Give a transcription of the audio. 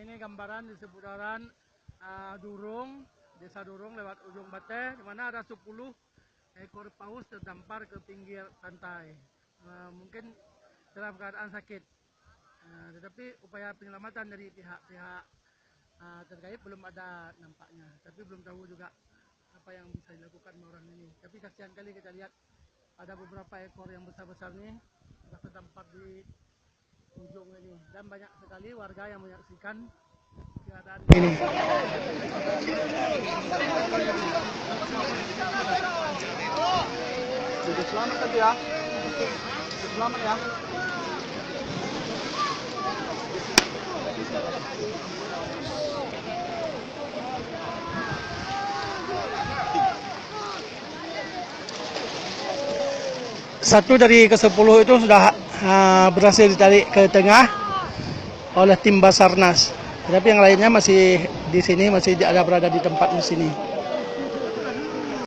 Ini gambaran di seputaran Durung, Desa Durung lewat ujung Bate, di mana ada 10 ekor paus terdampar ke pinggir pantai. Mungkin dalam keadaan sakit. Tetapi upaya penyelamatan dari pihak-pihak terkait belum ada nampaknya. Tapi belum tahu juga apa yang bisa dilakukan orang ini. Tapi kasihan kali kita lihat ada beberapa ekor yang besar-besar nih sudah terdampar di ujung ini, dan banyak sekali warga yang menyaksikan keadaan ini. Sudah selamat tadi ya. Selamat ya. Satu dari ke-10 itu sudah berhasil ditarik ke tengah oleh tim Basarnas. Tetapi yang lainnya masih di sini, masih ada berada di tempat di sini.